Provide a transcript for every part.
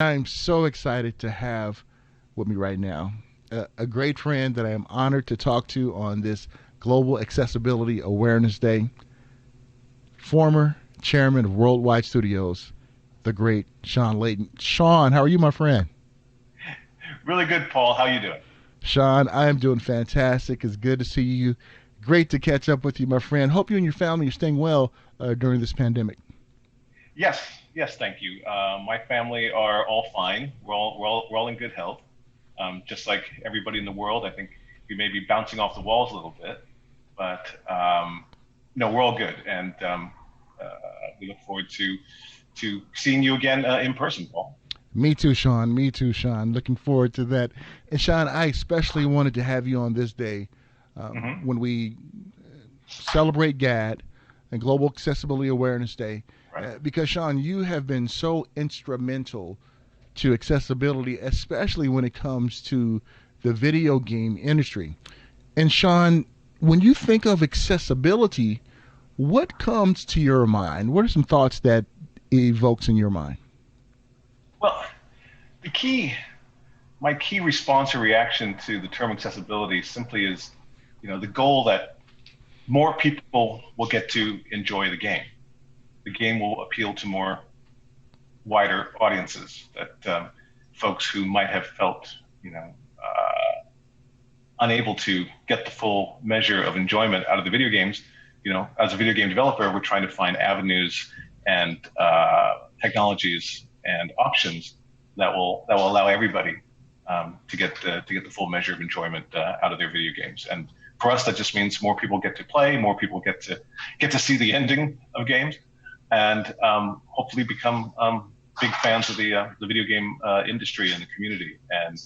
I'm so excited to have with me right now a great friend that I am honored to talk to on this Global Accessibility Awareness Day, former chairman of Worldwide Studios, the great Shawn Layden. Shawn, how are you, my friend? Really good, Paul. How you doing? Shawn, I am doing fantastic. It's good to see you. Great to catch up with you, my friend. Hope you and your family are staying well during this pandemic. Yes, yes, thank you. My family are all fine. We're all in good health. Just like everybody in the world, I think we may be bouncing off the walls a little bit, but no, we're all good, and uh, we look forward to seeing you again in person, Paul. Me too, Shawn. Me too, Shawn. Looking forward to that. And Shawn, I especially wanted to have you on this day Hmm. when we celebrate GAD and Global Accessibility Awareness Day, Right. because Shawn, you have been so instrumental to accessibility, especially when it comes to the video game industry. And Shawn, when you think of accessibility, what comes to your mind? What are some thoughts that evokes in your mind? Well, the key, my key response or reaction to the term accessibility simply is, the goal that more people will get to enjoy the game. The game will appeal to more wider audiences that folks who might have felt, unable to get the full measure of enjoyment out of the video games. As a video game developer, we're trying to find avenues and technologies and options that will allow everybody to get the full measure of enjoyment out of their video games. And for us, that just means more people get to play, more people get to see the ending of games, and hopefully become big fans of the video game industry and the community. And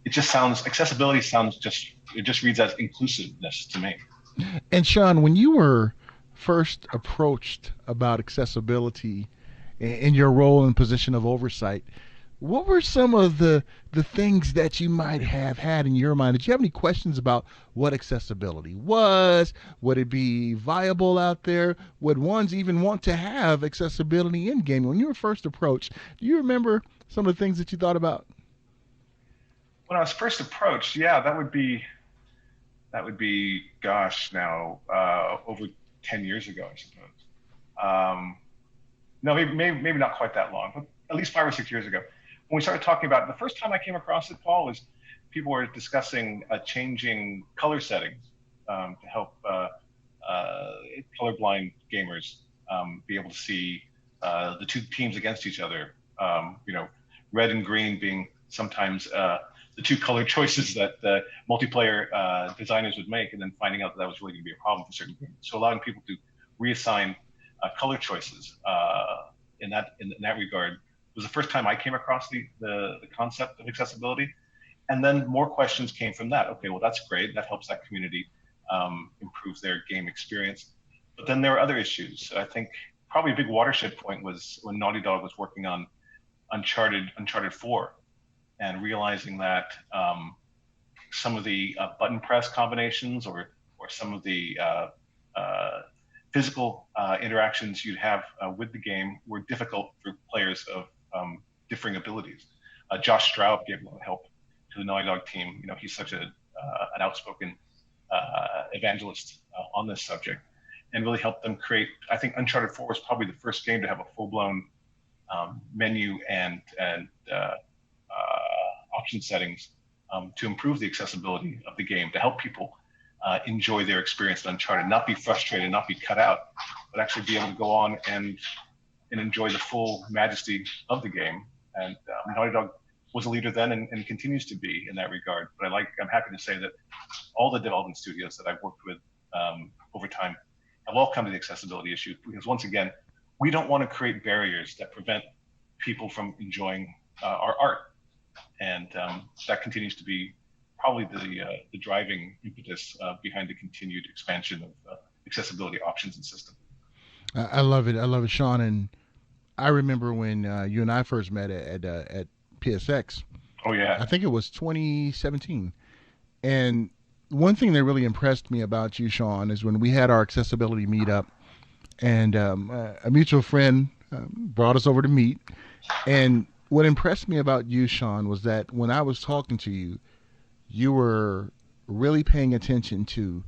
it just sounds accessibility sounds just it just reads as inclusiveness to me. And Shawn, when you were first approached about accessibility in your role and position of oversight, what were some of the things that you might have had in your mind? Did you have any questions about what accessibility was? Would it be viable out there? Would ones even want to have accessibility in gaming? When you were first approached, do you remember some of the things that you thought about? When I was first approached, yeah, that would be gosh, now over 10 years ago, I suppose. Um, no, maybe not quite that long, but at least 5 or 6 years ago, when we started talking about it, the first time I came across it, Paul, was people were discussing changing color settings to help uh, colorblind gamers be able to see the two teams against each other. Red and green being sometimes the two color choices that the multiplayer designers would make, and then finding out that was really going to be a problem for certain gamers. So allowing people to reassign color choices in that regard was the first time I came across the concept of accessibility. And then more questions came from that. Okay, well, that's great. That helps that community improve their game experience. But then there are other issues. I think probably a big watershed point was when Naughty Dog was working on Uncharted 4, and realizing that some of the button press combinations or some of the uh, physical interactions you'd have with the game were difficult for players of differing abilities. Josh Straub gave a lot of help to the Naughty Dog team. He's such an outspoken evangelist on this subject, and really helped them create. I think Uncharted 4 was probably the first game to have a full blown menu and option settings to improve the accessibility of the game, to help people enjoy their experience in Uncharted, not be frustrated, not be cut out, but actually be able to go on and enjoy the full majesty of the game. And Naughty Dog was a leader then and continues to be in that regard. But I'm happy to say that all the development studios that I've worked with over time have all come to the accessibility issue, because once again, we don't want to create barriers that prevent people from enjoying our art, and that continues to be probably the driving impetus behind the continued expansion of accessibility options and systems. I love it. I love it, Shawn. And I remember when you and I first met at PSX. Oh yeah. I think it was 2017. And one thing that really impressed me about you, Shawn, is when we had our accessibility meetup, and a mutual friend brought us over to meet, and what impressed me about you, Shawn, was that when I was talking to you, you were really paying attention to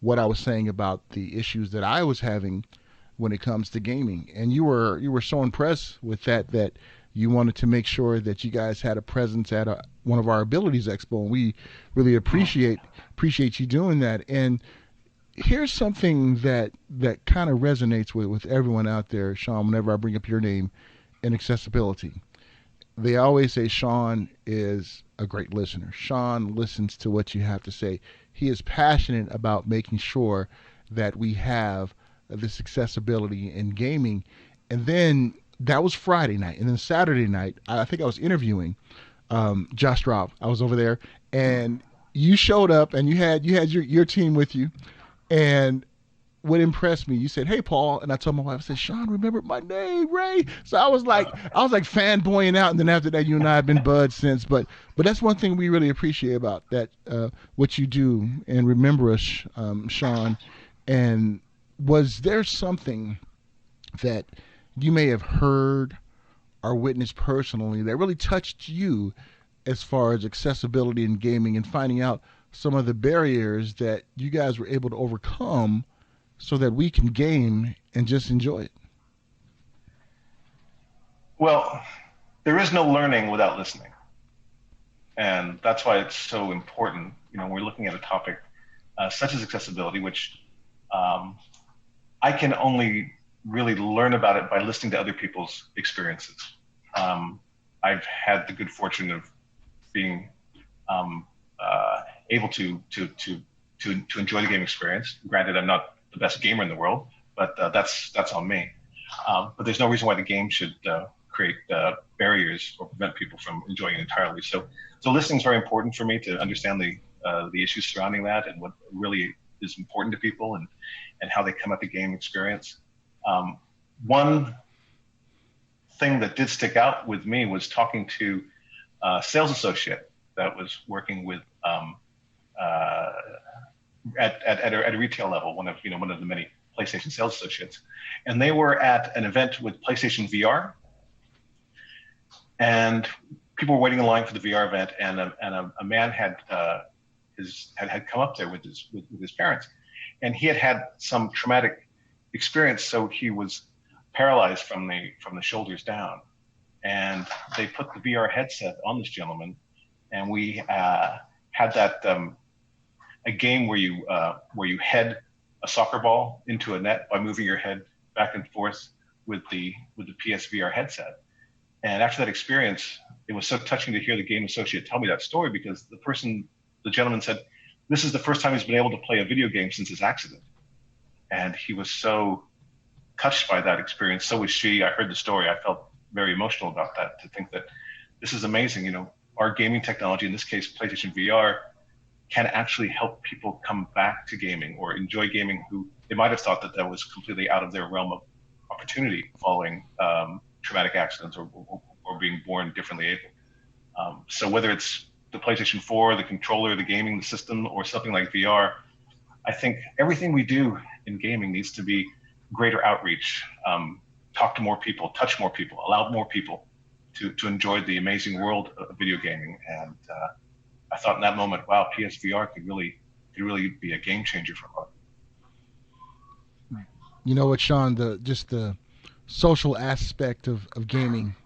what I was saying about the issues that I was having when it comes to gaming, and you were so impressed with that you wanted to make sure that you guys had a presence at one of our abilities expo, and we really appreciate you doing that. And here's something that kind of resonates with everyone out there, Shawn. Whenever I bring up your name and accessibility, they always say Shawn is a great listener. Shawn listens to what you have to say. He is passionate about making sure that we have this accessibility in gaming. And then that was Friday night, and then Saturday night, I think I was interviewing Josh Robb. I was over there, and you showed up, and you had your team with you, and what impressed me, you said, "Hey, Paul," and I told my wife, I said, "Shawn remembered my name, Ray." So I was like fanboying out, and then after that, you and I have been buds since. But that's one thing we really appreciate about that, what you do, and remember us, Shawn. And was there something that you may have heard or witnessed personally that really touched you as far as accessibility in gaming and finding out some of the barriers that you guys were able to overcome so that we can game and just enjoy it? Well, there is no learning without listening, and that's why it's so important. When we're looking at a topic such as accessibility, which um, I can only really learn about it by listening to other people's experiences. Um, I've had the good fortune of being um, able to enjoy the game experience. Granted, I'm not the best gamer in the world, but that's on me. But there's no reason why the game should create barriers or prevent people from enjoying it entirely. So listening is very important for me to understand the issues surrounding that and what really is important to people and how they come at the game experience. Um, One thing that did stick out with me was talking to a sales associate that was working with uh, at a retail level, one of the many PlayStation sales associates, and they were at an event with PlayStation VR, and people were waiting in line for the VR event, and a man had come up there with his parents, and he had had some traumatic experience, so he was paralyzed from the shoulders down, and they put the VR headset on this gentleman, and we had that a game where you head a soccer ball into a net by moving your head back and forth with the PSVR headset. And after that experience, it was so touching to hear the game associate tell me that story because the gentleman said, this is the first time he's been able to play a video game since his accident. And he was so touched by that experience. So was she. I heard the story. I felt very emotional about that, to think that this is amazing. Our gaming technology, in this case, PlayStation VR, can actually help people come back to gaming or enjoy gaming who they might have thought that was completely out of their realm of opportunity following traumatic accidents or being born differently able. So whether it's the PlayStation 4, the controller, the gaming, the system, or something like VR, I think everything we do in gaming needs to be greater outreach, talk to more people, touch more people, allow more people to enjoy the amazing world of video gaming. And I thought in that moment, wow, PSVR could really be a game changer for us. You know what, Shawn? The social aspect of gaming,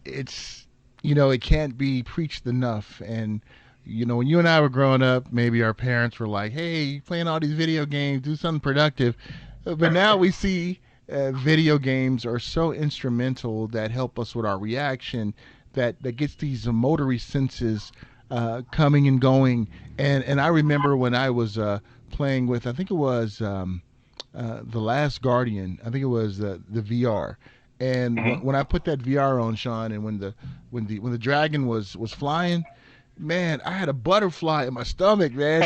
it's it can't be preached enough. And when you and I were growing up, maybe our parents were like, "Hey, you playing all these video games, do something productive." But now we see video games are so instrumental that help us with our reaction, that gets these motory senses coming and going. And I remember when I was playing with, I think it was the Last Guardian. I think it was the VR. And Mm-hmm. when I put that VR on, Shawn, and when the dragon was flying, man, I had a butterfly in my stomach, man.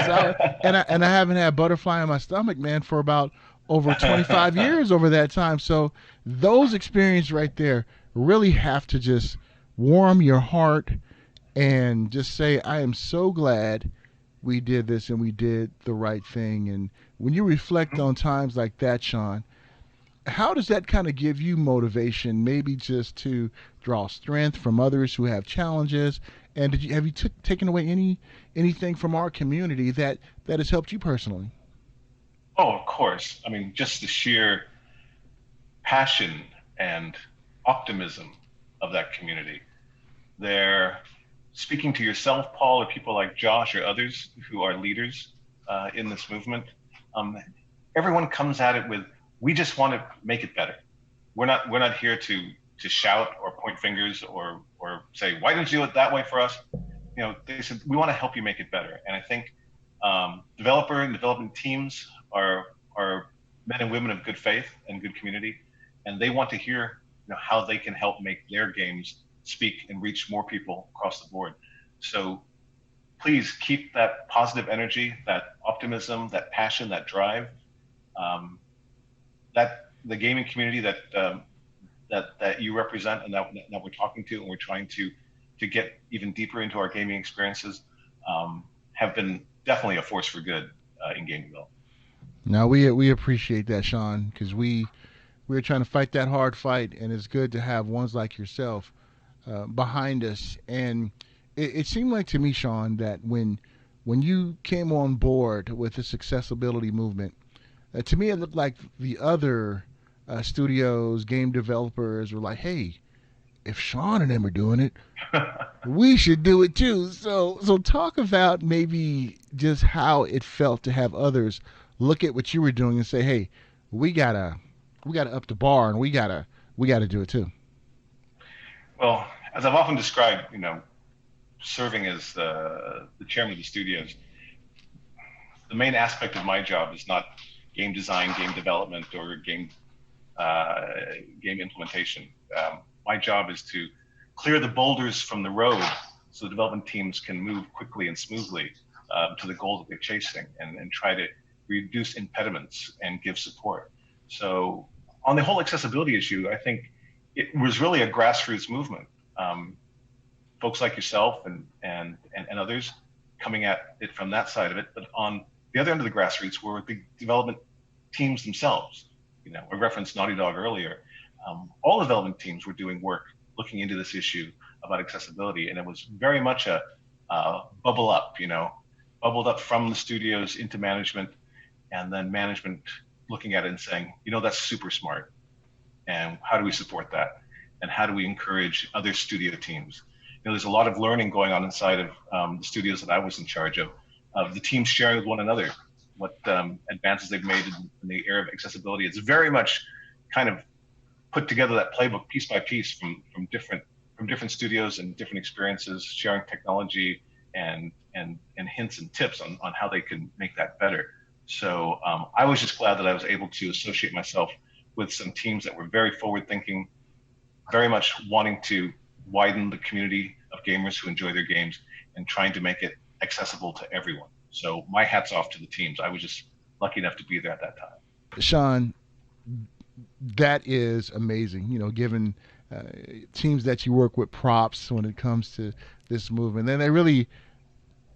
And I haven't had a butterfly in my stomach, man, for about over 25 years over that time. So those experiences right there really have to just warm your heart and just say, I am so glad we did this and we did the right thing. And when you reflect on times like that, Shawn, how does that kind of give you motivation, maybe just to draw strength from others who have challenges? And have you taken away anything from our community that has helped you personally? Oh, of course. I mean, just the sheer passion and optimism of that community. They're speaking to yourself, Paul, or people like Josh or others who are leaders in this movement. Um, Everyone comes at it with, "We just want to make it better. We're not here to shout or point fingers or say, 'Why didn't you do it that way for us?'" They said, "We want to help you make it better." And I think developer and development teams are men and women of good faith and good community, and they want to hear how they can help make their games speak and reach more people across the board. So please keep that positive energy, that optimism, that passion, that drive. Um, that the gaming community that you represent and that we're talking to and we're trying to get even deeper into our gaming experiences have been definitely a force for good in game development. Now we appreciate that, Sean, because we're trying to fight that hard fight, and it's good to have ones like yourself behind us. And it seemed like to me, Sean, that when you came on board with this accessibility movement, to me it looked like the other studios, game developers were like, "Hey, if Sean and them are doing it, we should do it too." So talk about maybe just how it felt to have others look at what you were doing and say, "Hey, we gotta we gotta up the bar, and we gotta do it too." Well, as I've often described, serving as the chairman of the studios, the main aspect of my job is not game design, game development, or uh, game implementation. My job is to clear the boulders from the road so the development teams can move quickly and smoothly to the goals that they're chasing and try to reduce impediments and give support. So, on the whole accessibility issue, I think it was really a grassroots movement. Um, Folks like yourself and others coming at it from that side of it. But on the other end of the grassroots were the development teams themselves. I referenced Naughty Dog earlier. All development teams were doing work looking into this issue about accessibility, and it was very much a bubble up, bubbled up from the studios into management, and then management looking at it and saying, that's super smart, and how do we support that, and how do we encourage other studio teams. There's a lot of learning going on inside of the studios that I was in charge of the teams sharing with one another what advances they've made in the area of accessibility. It's very much kind of put together that playbook piece by piece from different studios and different experiences, sharing technology and hints and tips on how they can make that better. So I was just glad that I was able to associate myself with some teams that were very forward thinking, very much wanting to widen the community of gamers who enjoy their games and trying to make it accessible to everyone. So my hat's off to the teams. I was just lucky enough to be there at that time. Sean, that is amazing. Given uh, teams that you work with, props when it comes to this movement, and that really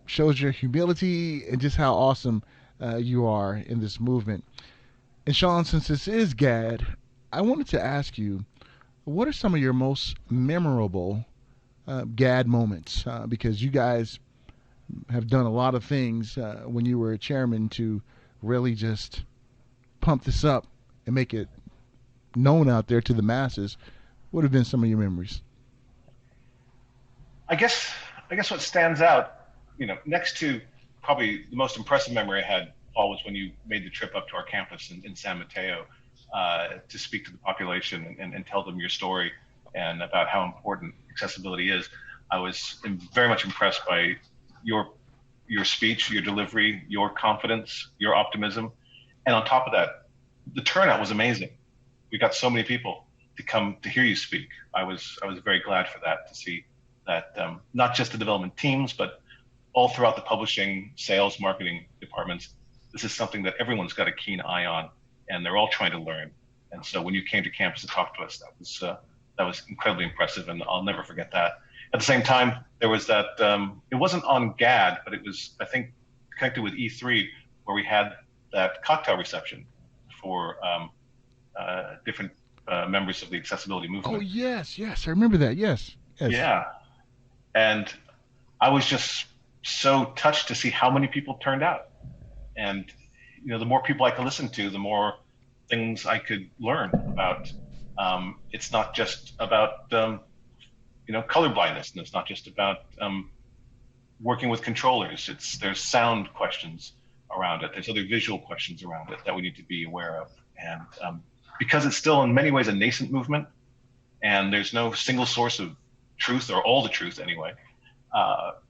shows your humility and just how awesome you are in this movement. And Sean, since this is GAD, I wanted to ask you, what are some of your most memorable GAD moments? Because you guys have done a lot of things when you were a chairman to really just pump this up and make it known out there to the masses. What have been some of your memories? I guess I guess what stands out, next to probably the most impressive memory I had, Paul, was when you made the trip up to our campus in San Mateo to speak to the population and tell them your story and about how important accessibility is. I was very much impressed by your your speech, your delivery, your confidence, your optimism, and on top of that, the turnout was amazing. We got so many people to come to hear you speak. I was very glad for that, to see that not just the development teams, but all throughout the publishing, sales, marketing departments, this is something that everyone's got a keen eye on, and they're all trying to learn. And so when you came to campus to talk to us, that was incredibly impressive, and I'll never forget that. At the same time, there was that it wasn't on GAD, but it was, I think, connected with E3, where we had that cocktail reception for different members of the accessibility Oh movement. yes, yes, I remember that. Yes, yes. Yeah, and I was just so touched to see how many people turned out. And the more people I could listen to, the more things I could learn about. It's not just about color blindness, and it's not just about working with controllers. There's sound questions around it. There's other visual questions around it that we need to be aware of. And because it's still in many ways a nascent movement, and there's no single source of truth or all the truth anyway,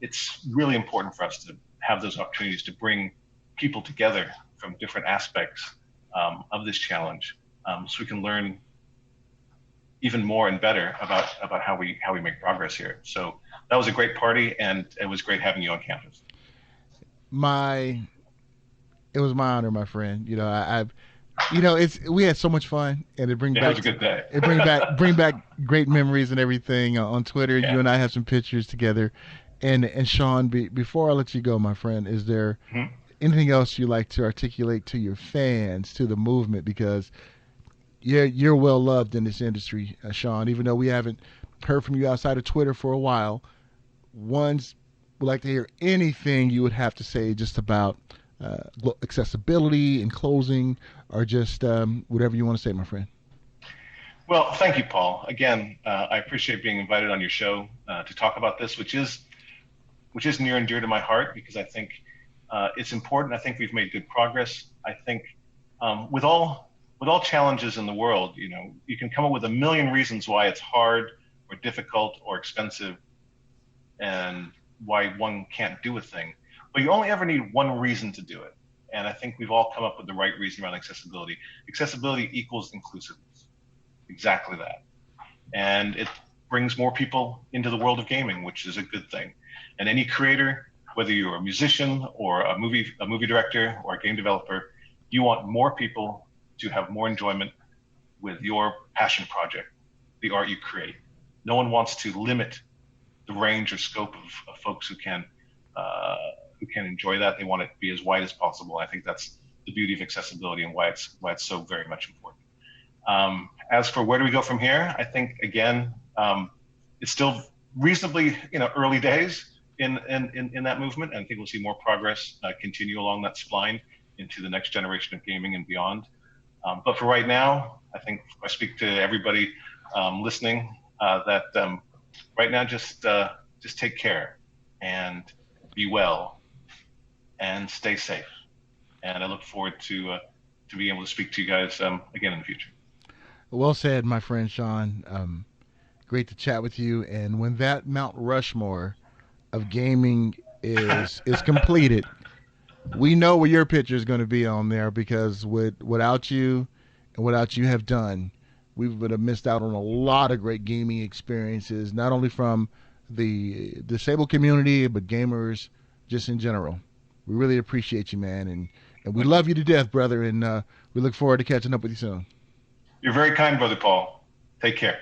it's really important for us to have those opportunities to bring people together from different aspects of this challenge, so we can learn even more and better about how we make progress here. So that was a great party, and it was great having you on campus. My it was my honor, my friend. I've it's we had so much fun, and Yeah, it was a good day. bring back great memories and everything. On Twitter, Yeah. you and I have some pictures together. And Shawn, before I let you go, my friend, is there Mm-hmm. anything else you like to articulate to your fans, to the movement? Because you're well loved in this industry, Shawn. Even though we haven't heard from you outside of Twitter for a while, ones would like to hear anything you would have to say just about accessibility and closing, or just whatever you want to say, my friend. Well, thank you, Paul. Again, I appreciate being invited on your show to talk about this, which is near and dear to my heart, because I think it's important. I think we've made good progress. I think with all challenges in the world, you can come up with a million reasons why it's hard or difficult or expensive, and why one can't do a thing. But you only ever need one reason to do it. And I think we've all come up with the right reason around accessibility. Accessibility equals inclusiveness. Exactly that. And it brings more people into the world of gaming, which is a good thing. And any creator, whether you're a musician or a movie director or a game developer, you want more people to have more enjoyment with your passion project, the art you create. No one wants to limit the range or scope of folks uh, who can enjoy that. They want it to be as wide as possible. I think that's the beauty of accessibility, and why it's so very much important. As for where do we go from here, I think again, it's still reasonably early days in that movement, and I think we'll see more progress continue along that spline into the next generation of gaming and beyond. But for right now, I think I speak to everybody listening, that right now, just take care and be well and stay safe. And I look forward to being able to speak to you guys again in the future. Well said, my friend Shawn. Great to chat with you. And when that Mount Rushmore of gaming is completed, we know where your picture is going to be on there, because without you and without you have done, we would have missed out on a lot of great gaming experiences, not only from the disabled community, but gamers just in general. We really appreciate you, man, and we love you to death, brother. And we look forward to catching up with you soon. You're very kind, brother Paul. Take care.